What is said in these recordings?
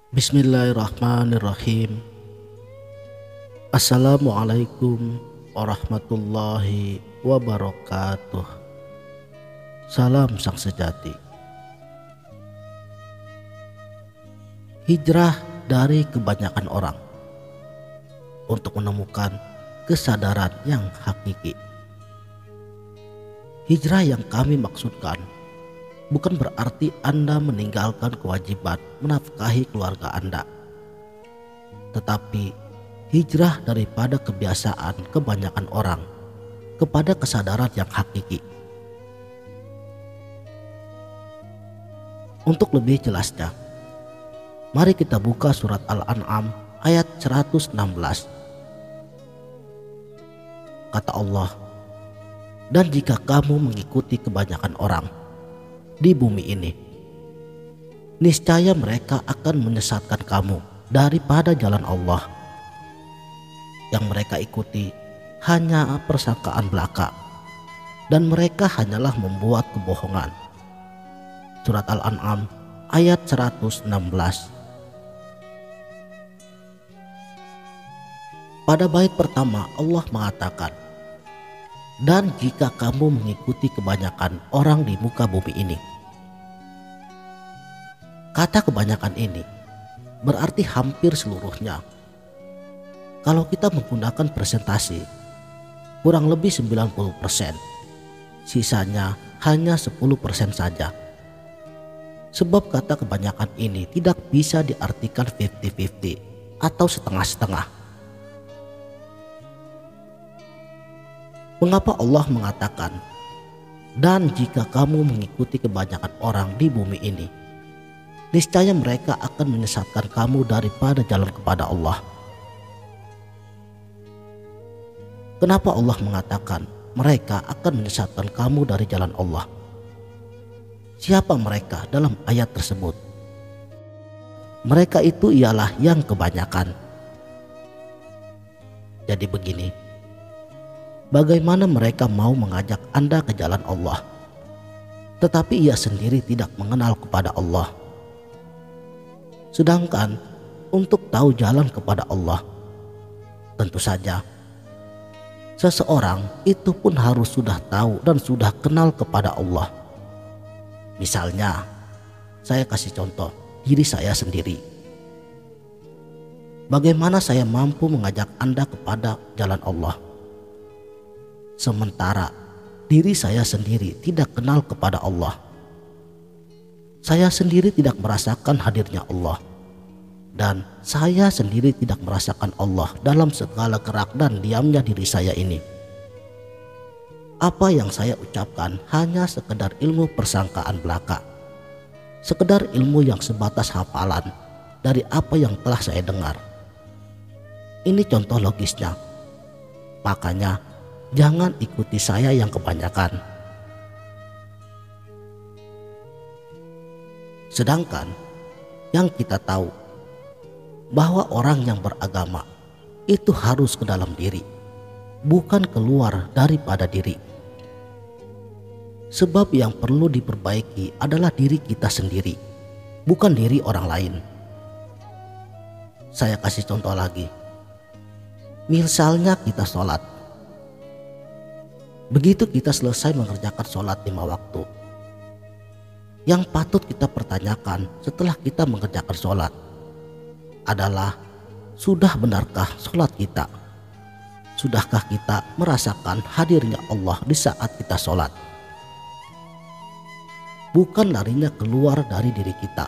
Bismillahirrahmanirrahim. Assalamualaikum warahmatullahi wabarakatuh. Salam sang sejati. Hijrah dari kebanyakan orang untuk menemukan kesadaran yang hakiki. Hijrah yang kami maksudkan bukan berarti Anda meninggalkan kewajiban menafkahi keluarga Anda, tetapi hijrah daripada kebiasaan kebanyakan orang kepada kesadaran yang hakiki. Untuk lebih jelasnya, mari kita buka surat Al-An'am ayat 116. Kata Allah, "Dan jika kamu mengikuti kebanyakan orang di bumi ini, niscaya mereka akan menyesatkan kamu daripada jalan Allah. Yang mereka ikuti hanya persangkaan belaka, dan mereka hanyalah membuat kebohongan." Surat Al-An'am ayat 116. Pada bait pertama Allah mengatakan, "Dan jika kamu mengikuti kebanyakan orang di muka bumi ini." Kata kebanyakan ini berarti hampir seluruhnya. Kalau kita menggunakan presentasi, kurang lebih 90%, sisanya hanya 10% saja. Sebab kata kebanyakan ini tidak bisa diartikan 50-50 atau setengah-setengah. Mengapa Allah mengatakan, "Dan jika kamu mengikuti kebanyakan orang di bumi ini, niscaya mereka akan menyesatkan kamu daripada jalan kepada Allah"? Kenapa Allah mengatakan mereka akan menyesatkan kamu dari jalan Allah? Siapa mereka dalam ayat tersebut? Mereka itu ialah yang kebanyakan. Jadi begini, bagaimana mereka mau mengajak Anda ke jalan Allah, tetapi ia sendiri tidak mengenal kepada Allah? Sedangkan untuk tahu jalan kepada Allah, tentu saja seseorang itu pun harus sudah tahu dan sudah kenal kepada Allah. Misalnya, saya kasih contoh diri saya sendiri. Bagaimana saya mampu mengajak Anda kepada jalan Allah, sementara diri saya sendiri tidak kenal kepada Allah? Saya sendiri tidak merasakan hadirnya Allah, dan saya sendiri tidak merasakan Allah dalam segala gerak dan diamnya diri saya ini. Apa yang saya ucapkan hanya sekedar ilmu persangkaan belaka, sekedar ilmu yang sebatas hafalan dari apa yang telah saya dengar. Ini contoh logisnya. Makanya jangan ikuti saya yang kebanyakan. Sedangkan yang kita tahu bahwa orang yang beragama itu harus ke dalam diri, bukan keluar daripada diri. Sebab yang perlu diperbaiki adalah diri kita sendiri, bukan diri orang lain. Saya kasih contoh lagi. Misalnya kita sholat. Begitu kita selesai mengerjakan sholat 5 waktu, yang patut kita pertanyakan setelah kita mengerjakan sholat adalah, sudah benarkah sholat kita? Sudahkah kita merasakan hadirnya Allah di saat kita sholat? Bukan larinya keluar dari diri kita.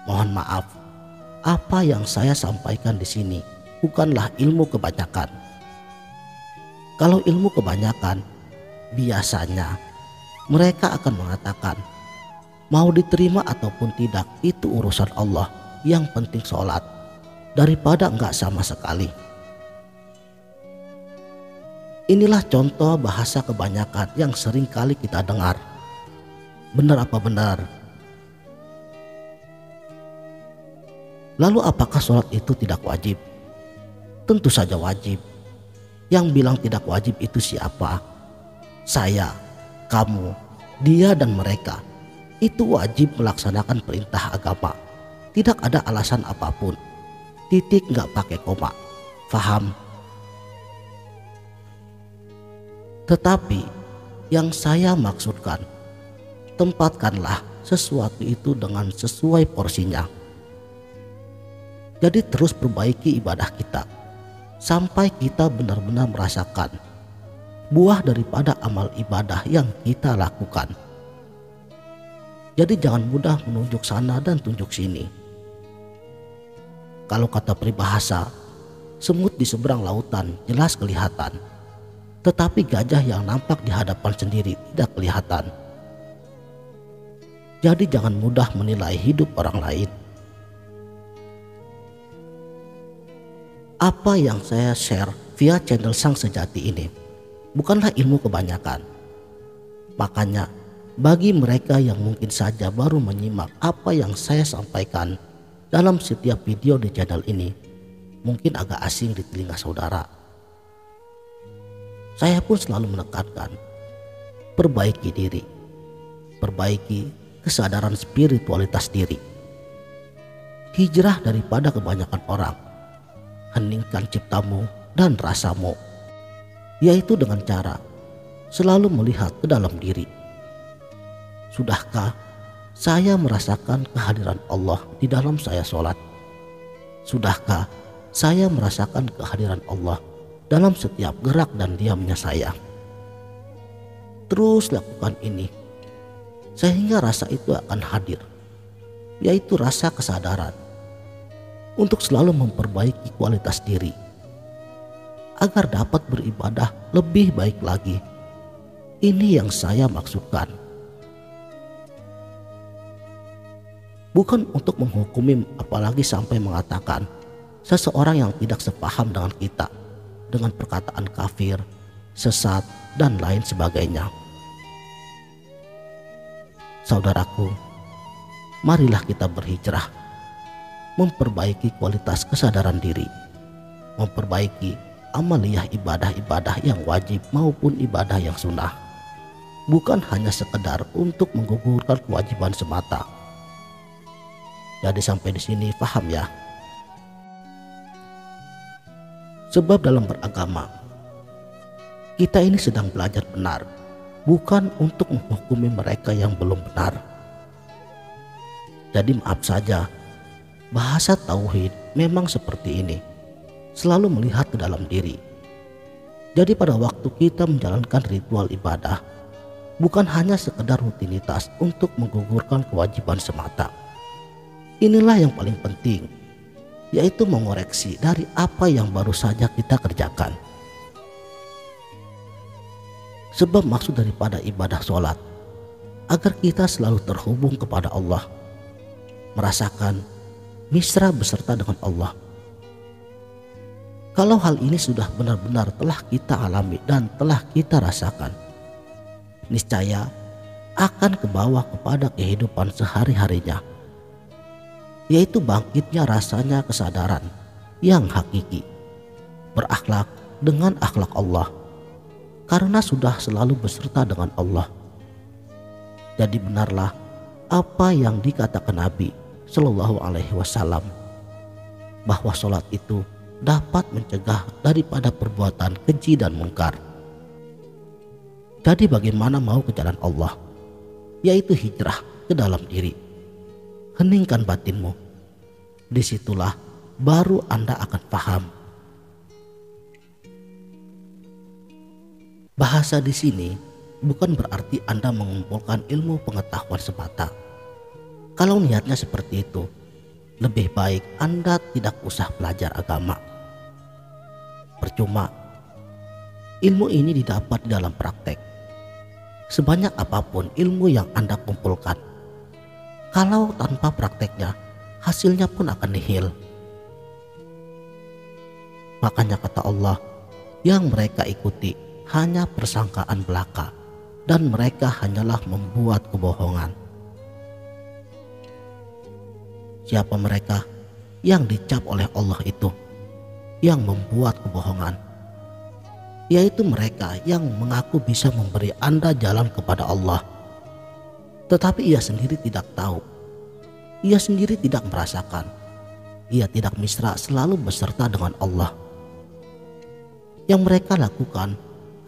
Mohon maaf, apa yang saya sampaikan di sini bukanlah ilmu kebanyakan. Kalau ilmu kebanyakan, biasanya mereka akan mengatakan, mau diterima ataupun tidak itu urusan Allah, yang penting sholat, daripada enggak sama sekali. Inilah contoh bahasa kebanyakan yang sering kali kita dengar. Benar apa benar? Lalu apakah sholat itu tidak wajib? Tentu saja wajib. Yang bilang tidak wajib itu siapa? Saya, kamu, dia dan mereka. Itu wajib melaksanakan perintah agama. Tidak ada alasan apapun. Titik nggak pakai koma. Faham? Tetapi yang saya maksudkan, tempatkanlah sesuatu itu dengan sesuai porsinya. Jadi terus perbaiki ibadah kita sampai kita benar-benar merasakan buah daripada amal ibadah yang kita lakukan. Jadi jangan mudah menunjuk sana dan tunjuk sini. Kalau kata peribahasa, semut di seberang lautan jelas kelihatan, tetapi gajah yang nampak di hadapan sendiri tidak kelihatan. Jadi jangan mudah menilai hidup orang lain. Apa yang saya share via channel Sang Sejati ini bukanlah ilmu kebanyakan. Makanya bagi mereka yang mungkin saja baru menyimak apa yang saya sampaikan dalam setiap video di channel ini, mungkin agak asing di telinga saudara. Saya pun selalu menekankan, perbaiki diri, perbaiki kesadaran spiritualitas diri. Hijrah daripada kebanyakan orang, heningkan ciptamu dan rasamu, yaitu dengan cara selalu melihat ke dalam diri. Sudahkah saya merasakan kehadiran Allah di dalam saya sholat? Sudahkah saya merasakan kehadiran Allah dalam setiap gerak dan diamnya saya? Terus lakukan ini sehingga rasa itu akan hadir, yaitu rasa kesadaran untuk selalu memperbaiki kualitas diri agar dapat beribadah lebih baik lagi. Ini yang saya maksudkan. Bukan untuk menghukumi, apalagi sampai mengatakan seseorang yang tidak sepaham dengan kita dengan perkataan kafir, sesat, dan lain sebagainya. Saudaraku, marilah kita berhijrah, memperbaiki kualitas kesadaran diri, memperbaiki amaliyah ibadah-ibadah yang wajib maupun ibadah yang sunnah, bukan hanya sekedar untuk menggugurkan kewajiban semata. Jadi sampai di sini paham ya? Sebab dalam beragama, kita ini sedang belajar benar, bukan untuk menghukumi mereka yang belum benar. Jadi maaf saja, bahasa tauhid memang seperti ini, selalu melihat ke dalam diri. Jadi pada waktu kita menjalankan ritual ibadah, bukan hanya sekedar rutinitas untuk menggugurkan kewajiban semata. Inilah yang paling penting, yaitu mengoreksi dari apa yang baru saja kita kerjakan. Sebab maksud daripada ibadah sholat, agar kita selalu terhubung kepada Allah, merasakan misra beserta dengan Allah. Kalau hal ini sudah benar-benar telah kita alami dan telah kita rasakan, niscaya akan kebawa kepada kehidupan sehari-harinya, yaitu bangkitnya rasanya kesadaran yang hakiki, berakhlak dengan akhlak Allah, karena sudah selalu beserta dengan Allah. Jadi benarlah apa yang dikatakan Nabi Shallallahu Alaihi Wasallam, bahwa sholat itu dapat mencegah daripada perbuatan keji dan mungkar. Jadi bagaimana mau ke jalan Allah, yaitu hijrah ke dalam diri, heningkan batinmu. Disitulah baru Anda akan paham. Bahasa di sini bukan berarti Anda mengumpulkan ilmu pengetahuan semata. Kalau niatnya seperti itu, lebih baik Anda tidak usah belajar agama. Percuma, ilmu ini didapat di dalam praktek. Sebanyak apapun ilmu yang Anda kumpulkan, kalau tanpa prakteknya, hasilnya pun akan nihil. Makanya kata Allah, yang mereka ikuti hanya persangkaan belaka, dan mereka hanyalah membuat kebohongan. Siapa mereka yang dicap oleh Allah itu yang membuat kebohongan? Yaitu mereka yang mengaku bisa memberi Anda jalan kepada Allah, tetapi ia sendiri tidak tahu ia sendiri tidak merasakan. Ia tidak mesra selalu beserta dengan Allah. Yang mereka lakukan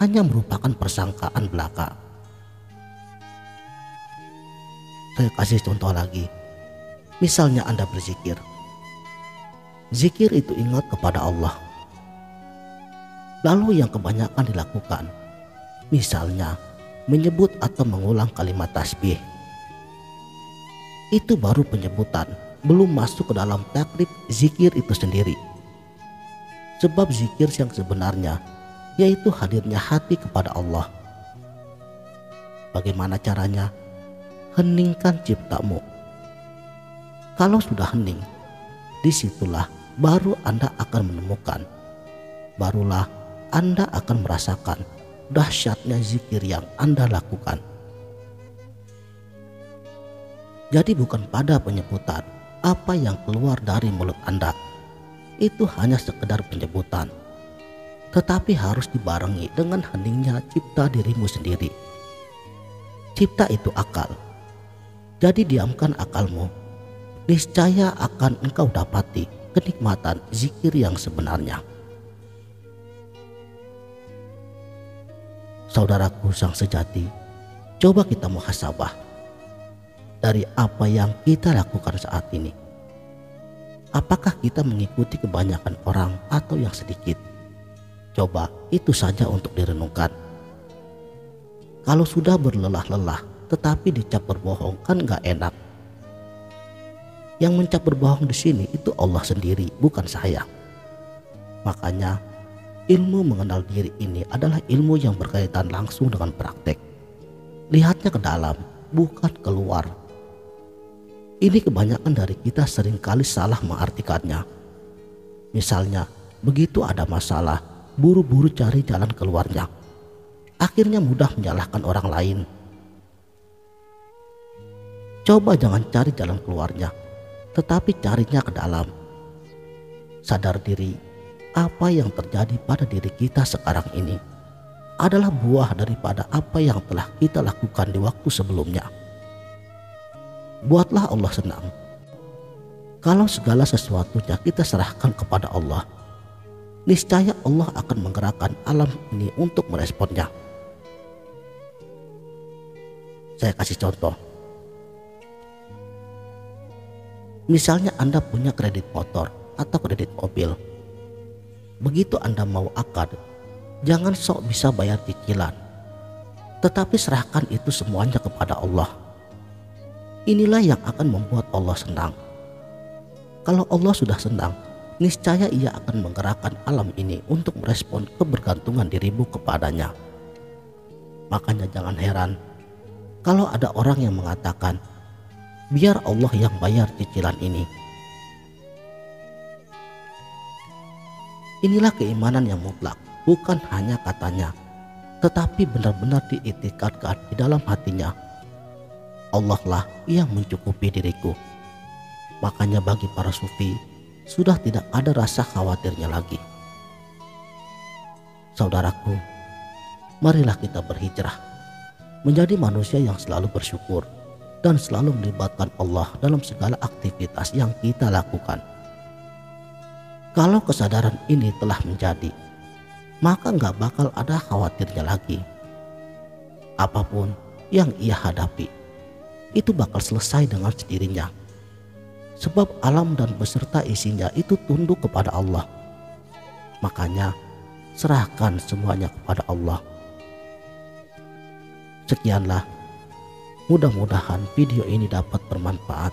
hanya merupakan persangkaan belaka. Saya kasih contoh lagi. Misalnya Anda berzikir. Zikir itu ingat kepada Allah. Lalu yang kebanyakan dilakukan, misalnya menyebut atau mengulang kalimat tasbih. Itu baru penyebutan, belum masuk ke dalam takrib zikir itu sendiri. Sebab zikir yang sebenarnya yaitu hadirnya hati kepada Allah. Bagaimana caranya? Heningkan ciptamu. Kalau sudah hening, disitulah baru Anda akan menemukan, barulah Anda akan merasakan dahsyatnya zikir yang Anda lakukan. Jadi bukan pada penyebutan apa yang keluar dari mulut Anda, itu hanya sekedar penyebutan, tetapi harus dibarengi dengan heningnya cipta dirimu sendiri. Cipta itu akal. Jadi diamkan akalmu, niscaya akan engkau dapati kenikmatan zikir yang sebenarnya. Saudaraku sang sejati, coba kita muhasabah dari apa yang kita lakukan saat ini. Apakah kita mengikuti kebanyakan orang atau yang sedikit? Coba itu saja untuk direnungkan. Kalau sudah berlelah-lelah tetapi dicap berbohong, kan gak enak. Yang mencap berbohong di sini itu Allah sendiri, bukan saya. Makanya ilmu mengenal diri ini adalah ilmu yang berkaitan langsung dengan praktek. Lihatnya ke dalam, bukan keluar. Ini kebanyakan dari kita seringkali salah mengartikannya. Misalnya, begitu ada masalah, buru-buru cari jalan keluarnya. Akhirnya mudah menyalahkan orang lain. Coba jangan cari jalan keluarnya, tetapi carinya ke dalam. Sadar diri, apa yang terjadi pada diri kita sekarang ini adalah buah daripada apa yang telah kita lakukan di waktu sebelumnya. Buatlah Allah senang. Kalau segala sesuatunya kita serahkan kepada Allah, niscaya Allah akan menggerakkan alam ini untuk meresponnya. Saya kasih contoh. Misalnya Anda punya kredit motor atau kredit mobil. Begitu Anda mau akad, jangan sok bisa bayar cicilan, tetapi serahkan itu semuanya kepada Allah. Inilah yang akan membuat Allah senang. Kalau Allah sudah senang, niscaya Ia akan menggerakkan alam ini untuk merespon kebergantungan dirimu kepadanya. Makanya jangan heran kalau ada orang yang mengatakan, biar Allah yang bayar cicilan ini. Inilah keimanan yang mutlak, bukan hanya katanya, tetapi benar-benar diiktikadkan di dalam hatinya. Allah lah yang mencukupi diriku. Makanya bagi para sufi, sudah tidak ada rasa khawatirnya lagi. Saudaraku, marilah kita berhijrah, menjadi manusia yang selalu bersyukur, dan selalu melibatkan Allah dalam segala aktivitas yang kita lakukan. Kalau kesadaran ini telah menjadi, maka gak bakal ada khawatirnya lagi. Apapun yang ia hadapi, itu bakal selesai dengan sendirinya. Sebab alam dan beserta isinya itu tunduk kepada Allah. Makanya serahkan semuanya kepada Allah. Sekianlah. Mudah-mudahan video ini dapat bermanfaat.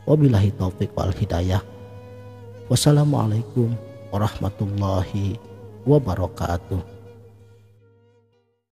Wabillahi taufik wal hidayah. Wassalamualaikum warahmatullahi wabarakatuh.